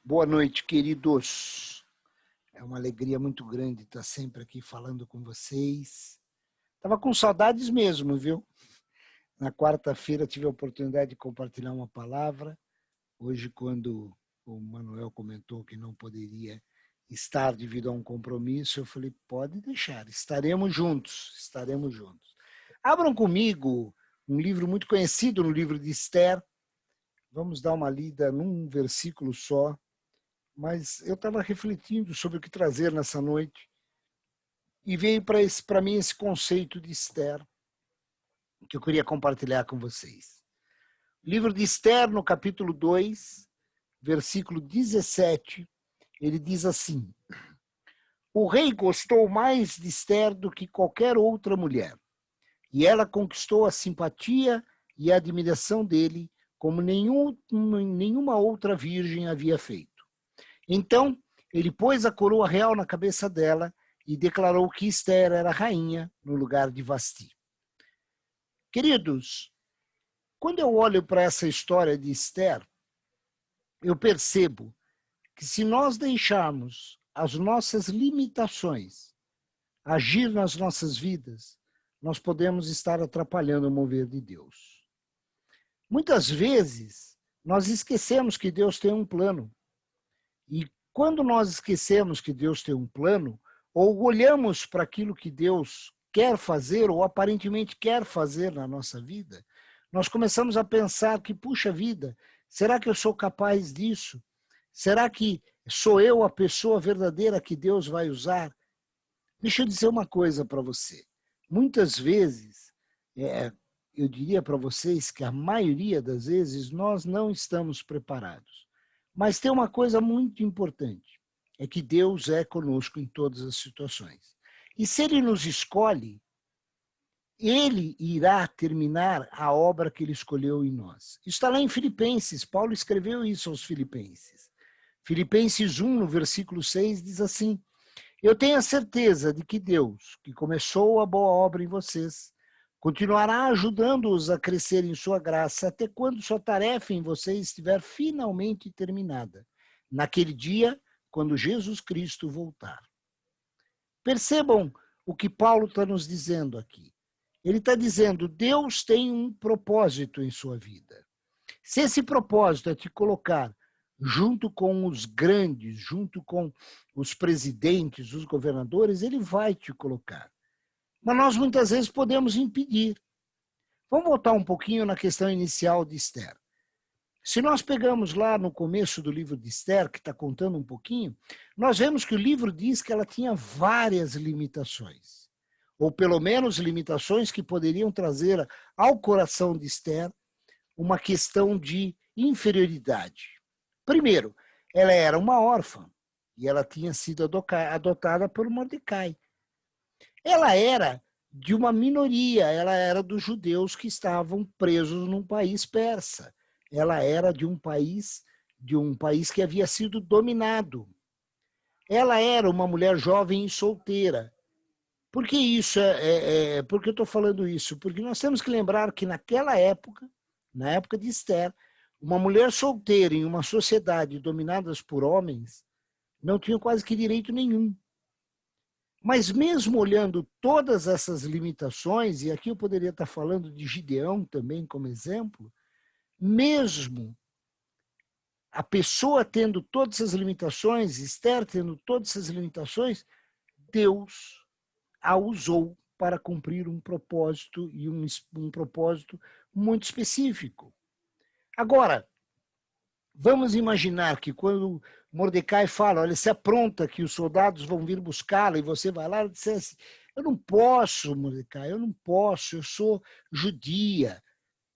Boa noite, queridos. É uma alegria muito grande estar sempre aqui falando com vocês. Estava com saudades mesmo, viu? Na quarta-feira tive a oportunidade de compartilhar uma palavra. Hoje, quando o Manuel comentou que não poderia estar devido a um compromisso, eu falei, pode deixar, estaremos juntos, estaremos juntos. Abram comigo um livro muito conhecido, no livro de Esther. Vamos dar uma lida num versículo só. Mas eu estava refletindo sobre o que trazer nessa noite e veio para mim esse conceito de Esther que eu queria compartilhar com vocês. O livro de Esther, no capítulo 2, versículo 17, ele diz assim: o rei gostou mais de Esther do que qualquer outra mulher, e ela conquistou a simpatia e a admiração dele como nenhuma outra virgem havia feito. Então, ele pôs a coroa real na cabeça dela e declarou que Esther era rainha no lugar de Vasti. Queridos, quando eu olho para essa história de Esther, eu percebo que se nós deixarmos as nossas limitações agir nas nossas vidas, nós podemos estar atrapalhando o mover de Deus. Muitas vezes, nós esquecemos que Deus tem um plano. E quando nós esquecemos que Deus tem um plano, ou olhamos para aquilo que Deus quer fazer, ou aparentemente quer fazer na nossa vida, nós começamos a pensar que, puxa vida, será que eu sou capaz disso? Será que sou eu a pessoa verdadeira que Deus vai usar? Deixa eu dizer uma coisa para você. Muitas vezes, eu diria para vocês que a maioria das vezes nós não estamos preparados. Mas tem uma coisa muito importante, é que Deus é conosco em todas as situações. E se Ele nos escolhe, Ele irá terminar a obra que Ele escolheu em nós. Isso está lá em Filipenses, Paulo escreveu isso aos Filipenses. Filipenses 1, no versículo 6, diz assim: eu tenho a certeza de que Deus, que começou a boa obra em vocês, continuará ajudando-os a crescer em sua graça até quando sua tarefa em vocês estiver finalmente terminada, naquele dia, quando Jesus Cristo voltar. Percebam o que Paulo está nos dizendo aqui. Ele está dizendo, Deus tem um propósito em sua vida. Se esse propósito é te colocar junto com os grandes, junto com os presidentes, os governadores, ele vai te colocar. Mas nós muitas vezes podemos impedir. Vamos voltar um pouquinho na questão inicial de Esther. Se nós pegamos lá no começo do livro de Esther, que está contando um pouquinho, nós vemos que o livro diz que ela tinha várias limitações, ou pelo menos limitações que poderiam trazer ao coração de Esther uma questão de inferioridade. Primeiro, ela era uma órfã, e ela tinha sido adotada por Mordecai. Ela era de uma minoria, ela era dos judeus que estavam presos num país persa. Ela era de um país que havia sido dominado. Ela era uma mulher jovem e solteira. Por que isso? Por que eu estou falando isso? Porque nós temos que lembrar que naquela época, na época de Esther, uma mulher solteira em uma sociedade dominada por homens não tinha quase que direito nenhum. Mas mesmo olhando todas essas limitações, e aqui eu poderia estar falando de Gideão também como exemplo, mesmo a pessoa tendo todas essas limitações, Esther tendo todas essas limitações, Deus a usou para cumprir um propósito, e um propósito muito específico. Agora, vamos imaginar que quando Mordecai fala, olha, se apronta que os soldados vão vir buscá-la e você vai lá e dissesse, eu não posso, Mordecai, eu não posso, eu sou judia.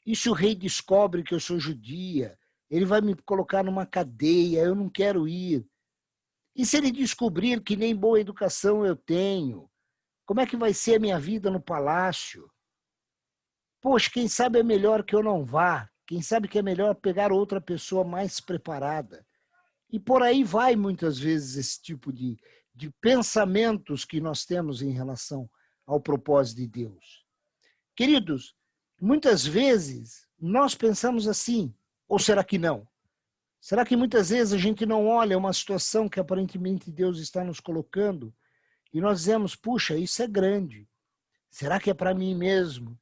E se o rei descobre que eu sou judia, ele vai me colocar numa cadeia, eu não quero ir. E se ele descobrir que nem boa educação eu tenho, como é que vai ser a minha vida no palácio? Poxa, quem sabe é melhor que eu não vá. Quem sabe que é melhor pegar outra pessoa mais preparada. E por aí vai muitas vezes esse tipo de pensamentos que nós temos em relação ao propósito de Deus. Queridos, muitas vezes nós pensamos assim, ou será que não? Será que muitas vezes a gente não olha uma situação que aparentemente Deus está nos colocando e nós dizemos, puxa, isso é grande. Será que é para mim mesmo?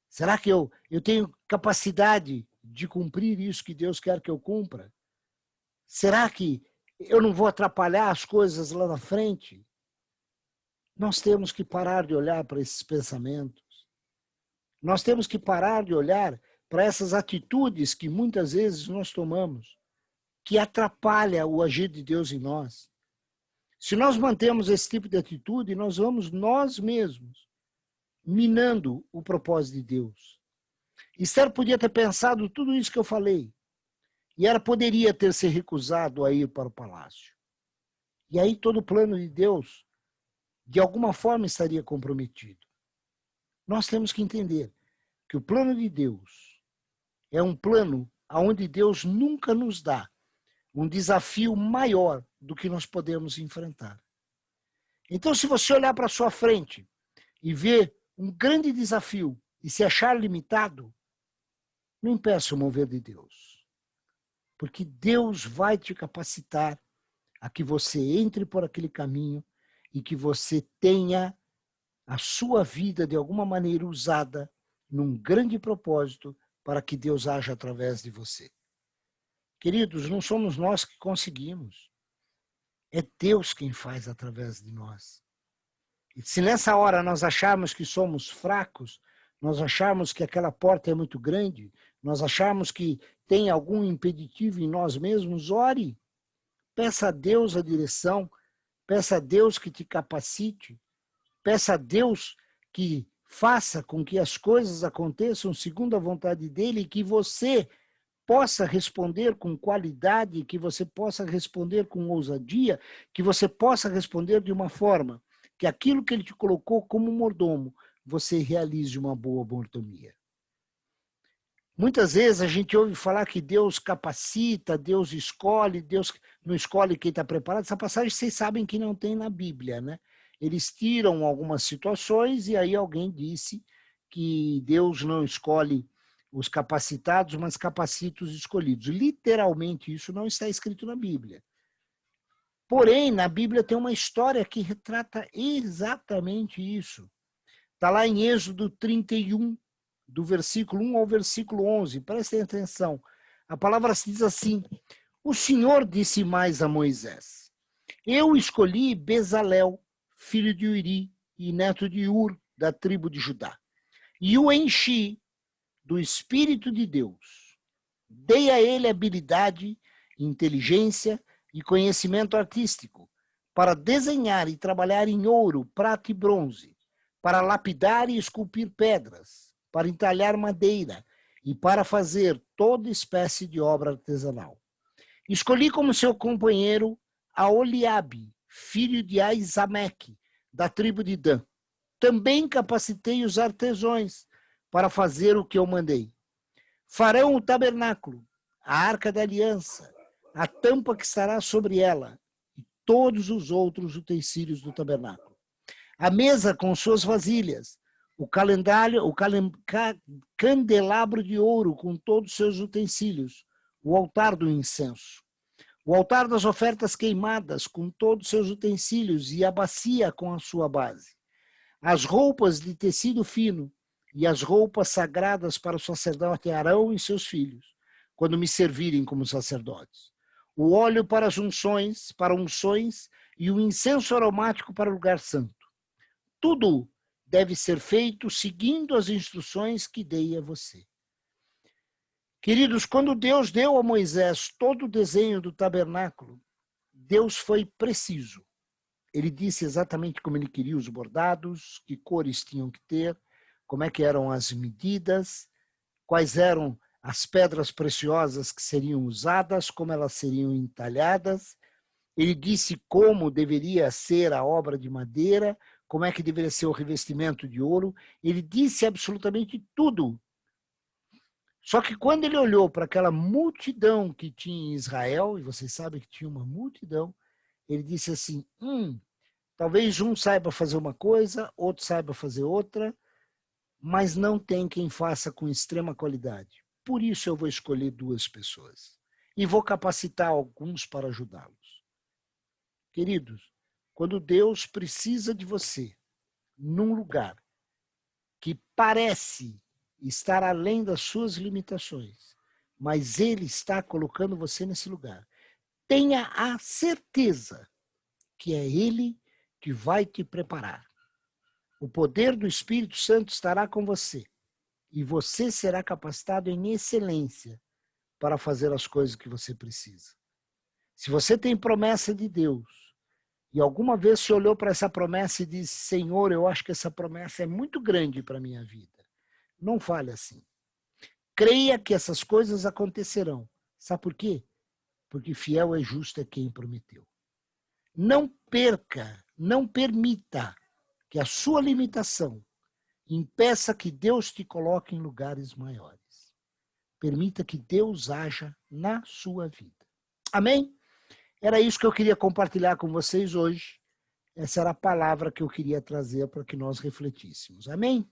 Será que eu tenho capacidade de cumprir isso que Deus quer que eu cumpra? Será que eu não vou atrapalhar as coisas lá na frente? Nós temos que parar de olhar para esses pensamentos. Nós temos que parar de olhar para essas atitudes que muitas vezes nós tomamos, que atrapalha o agir de Deus em nós. Se nós mantemos esse tipo de atitude, nós vamos nós mesmos minando o propósito de Deus. Esther podia ter pensado tudo isso que eu falei, e ela poderia ter se recusado a ir para o palácio. E aí todo o plano de Deus, de alguma forma, estaria comprometido. Nós temos que entender que o plano de Deus é um plano onde Deus nunca nos dá um desafio maior do que nós podemos enfrentar. Então, se você olhar para a sua frente e ver um grande desafio e se achar limitado, não impeça o mover de Deus. Porque Deus vai te capacitar a que você entre por aquele caminho e que você tenha a sua vida de alguma maneira usada num grande propósito para que Deus haja através de você. Queridos, não somos nós que conseguimos. É Deus quem faz através de nós. E se nessa hora nós acharmos que somos fracos, nós acharmos que aquela porta é muito grande, nós acharmos que tem algum impeditivo em nós mesmos, ore. Peça a Deus a direção, peça a Deus que te capacite, peça a Deus que faça com que as coisas aconteçam segundo a vontade dele e que você possa responder com qualidade, que você possa responder com ousadia, que você possa responder de uma forma que aquilo que ele te colocou como mordomo, você realize uma boa mordomia. Muitas vezes a gente ouve falar que Deus capacita, Deus escolhe, Deus não escolhe quem está preparado. Essa passagem vocês sabem que não tem na Bíblia, né? Eles tiram algumas situações e aí alguém disse que Deus não escolhe os capacitados, mas capacita os escolhidos. Literalmente, isso não está escrito na Bíblia. Porém, na Bíblia tem uma história que retrata exatamente isso. Está lá em Êxodo 31, do versículo 1 ao versículo 11. Prestem atenção. A palavra se diz assim: o Senhor disse mais a Moisés: eu escolhi Bezalel, filho de Uri e neto de Ur, da tribo de Judá, e o enchi do Espírito de Deus. Dei a ele habilidade, inteligência e conhecimento artístico para desenhar e trabalhar em ouro, prata e bronze, para lapidar e esculpir pedras, para entalhar madeira e para fazer toda espécie de obra artesanal. Escolhi como seu companheiro a Oliabe, filho de Aizameque, da tribo de Dan. Também capacitei os artesãos para fazer o que eu mandei. Farão o tabernáculo, a arca da aliança, a tampa que estará sobre ela e todos os outros utensílios do tabernáculo. A mesa com suas vasilhas, o candelabro de ouro com todos os seus utensílios, o altar do incenso, o altar das ofertas queimadas com todos os seus utensílios e a bacia com a sua base, as roupas de tecido fino e as roupas sagradas para o sacerdote Arão e seus filhos, quando me servirem como sacerdotes, o óleo para as unções e o incenso aromático para o lugar santo. Tudo deve ser feito seguindo as instruções que dei a você. Queridos, quando Deus deu a Moisés todo o desenho do tabernáculo, Deus foi preciso. Ele disse exatamente como ele queria os bordados, que cores tinham que ter, como é que eram as medidas, quais eram as pedras preciosas que seriam usadas, como elas seriam entalhadas. Ele disse como deveria ser a obra de madeira, como é que deveria ser o revestimento de ouro. Ele disse absolutamente tudo. Só que quando ele olhou para aquela multidão que tinha em Israel, e vocês sabem que tinha uma multidão, ele disse assim, talvez um saiba fazer uma coisa, outro saiba fazer outra, mas não tem quem faça com extrema qualidade. Por isso eu vou escolher 2 pessoas. e vou capacitar alguns para ajudá-los. Queridos, quando Deus precisa de você num lugar que parece estar além das suas limitações, mas Ele está colocando você nesse lugar, tenha a certeza que é Ele que vai te preparar. O poder do Espírito Santo estará com você e você será capacitado em excelência para fazer as coisas que você precisa. Se você tem promessa de Deus e alguma vez você olhou para essa promessa e disse: Senhor, eu acho que essa promessa é muito grande para a minha vida. Não fale assim. Creia que essas coisas acontecerão. Sabe por quê? Porque fiel e justo é quem prometeu. Não perca, não permita que a sua limitação impeça que Deus te coloque em lugares maiores. Permita que Deus haja na sua vida. Amém? Era isso que eu queria compartilhar com vocês hoje. Essa era a palavra que eu queria trazer para que nós refletíssemos. Amém?